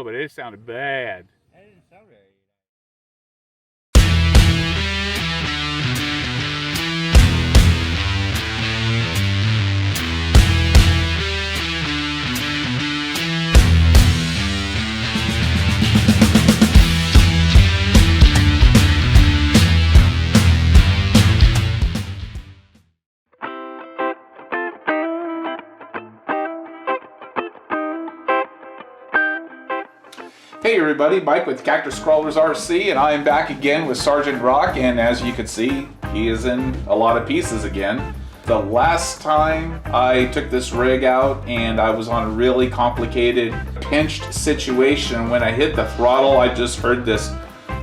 know, but it sounded bad. That didn't sound very. Hey everybody, Mike with Cactus Crawlers RC, and I am back again with Sgt Rock, and as you can see, he is in a lot of pieces again. The last time I took this rig out and I was on a really complicated pinched situation, when I hit the throttle I just heard this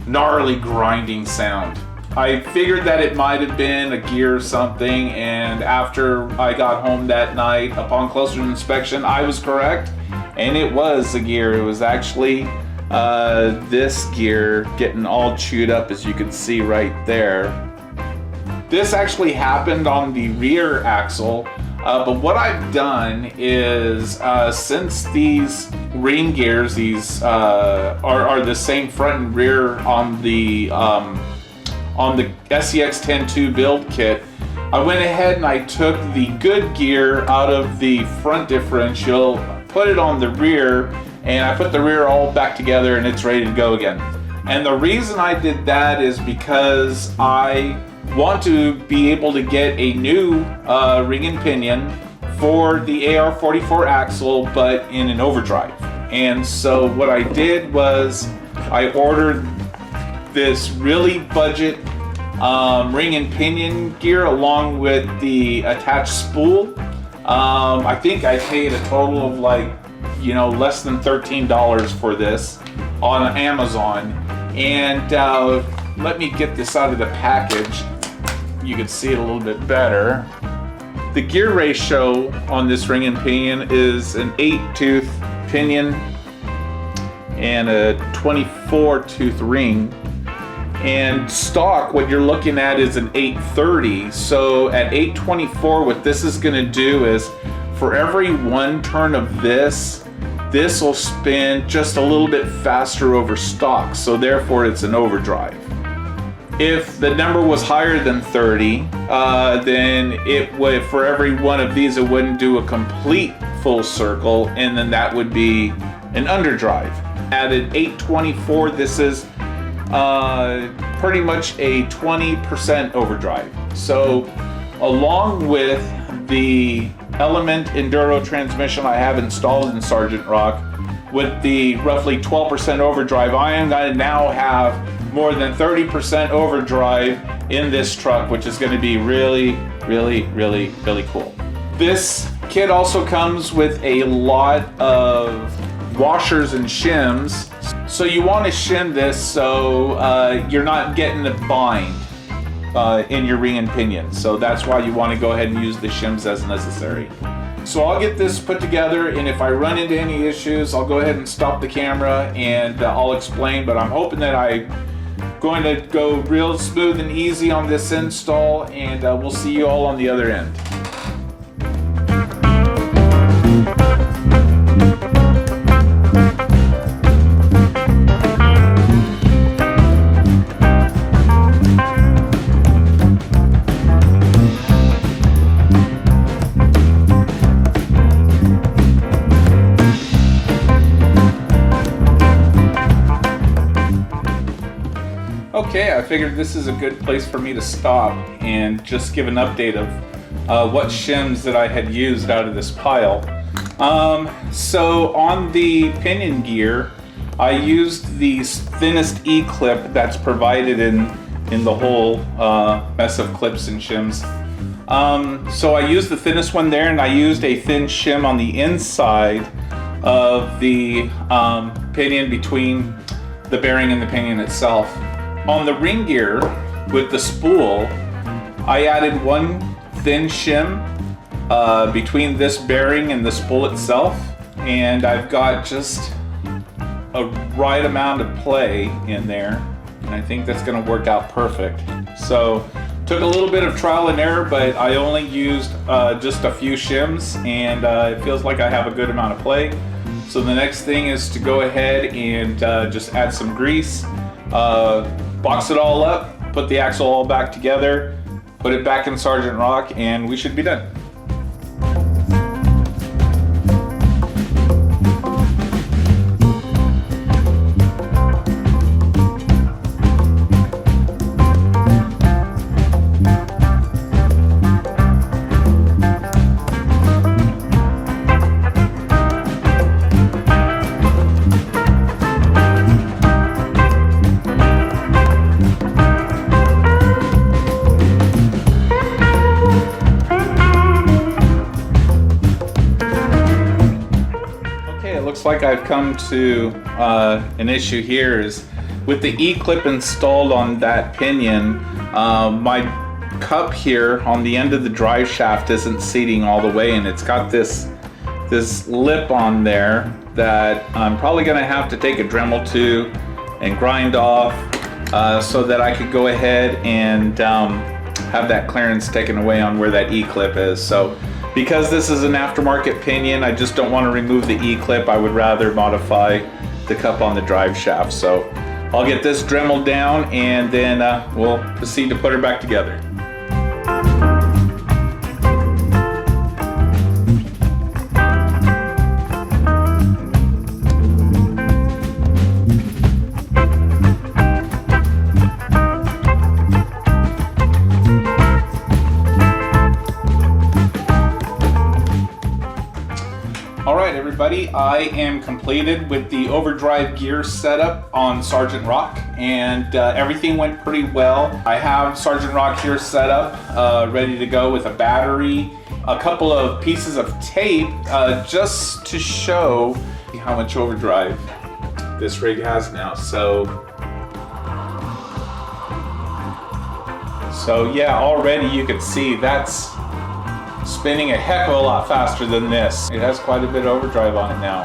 gnarly grinding sound. I figured that it might have been a gear or something, and after I got home that night, upon closer inspection, I was correct, and it was a gear. It was actually this gear getting all chewed up, as you can see right there. This actually happened on the rear axle, but what I've done is since these ring gears, these are the same front and rear on the SCX 10.2 build kit, I went ahead and I took the good gear out of the front differential, put it on the rear, and I put the rear all back together and it's ready to go again. And the reason I did that is because I want to be able to get a new ring and pinion for the AR44 axle, but in an overdrive. And so what I did was I ordered this really budget ring and pinion gear along with the attached spool. I think I paid a total of less than $13 for this on Amazon. And let me get this out of the package. You can see it a little bit better. The gear ratio on this ring and pinion is an 8-tooth pinion and a 24-tooth ring. And stock, what you're looking at is an 830. So at 824, what this is going to do is, for every one turn of this will spin just a little bit faster over stock. So therefore it's an overdrive. If the number was higher than 30, then it would, for every one of these, it wouldn't do a complete full circle, and then that would be an underdrive. At an 824, this is pretty much a 20% overdrive. So along with the Element Enduro transmission I have installed in Sgt Rock, with the roughly 12% overdrive, I am going to now have more than 30% overdrive in this truck, which is going to be really, really, really, really cool. This kit also comes with a lot of washers and shims. So you want to shim this so you're not getting a bind in your ring and pinion. So that's why you want to go ahead and use the shims as necessary. So I'll get this put together, and if I run into any issues, I'll go ahead and stop the camera and I'll explain, but I'm hoping that I'm going to go real smooth and easy on this install, and we'll see you all on the other end. Okay, I figured this is a good place for me to stop and just give an update of what shims that I had used out of this pile. So on the pinion gear, I used the thinnest E-clip that's provided in the whole mess of clips and shims. So I used the thinnest one there, and I used a thin shim on the inside of the pinion between the bearing and the pinion itself. On the ring gear with the spool, I added one thin shim between this bearing and the spool itself, and I've got just a right amount of play in there, and I think that's going to work out perfect. So took a little bit of trial and error, but I only used just a few shims, and it feels like I have a good amount of play. So the next thing is to go ahead and just add some grease, box it all up, put the axle all back together, put it back in Sgt Rock, and we should be done. Looks like I've come to an issue here is with the E-clip installed on that pinion, my cup here on the end of the drive shaft isn't seating all the way, and it's got this lip on there that I'm probably going to have to take a Dremel to and grind off so that I could go ahead and have that clearance taken away on where that E-clip is. So because this is an aftermarket pinion, I just don't want to remove the E-clip. I would rather modify the cup on the drive shaft. So I'll get this Dremel down, and then we'll proceed to put her back together. Alright everybody, I am completed with the Overdrive gear setup on Sgt Rock, and everything went pretty well. I have Sgt Rock here set up, ready to go with a battery, a couple of pieces of tape, just to show how much overdrive this rig has now. So yeah, already you can see that's spinning a heck of a lot faster than this. It has quite a bit of overdrive on it now.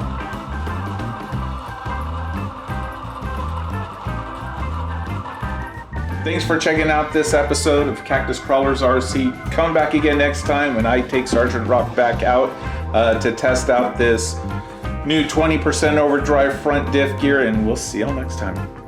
Thanks for checking out this episode of Cactus Crawlers RC. Come back again next time when I take Sgt Rock back out to test out this new 20% overdrive front diff gear, and we'll see y'all next time.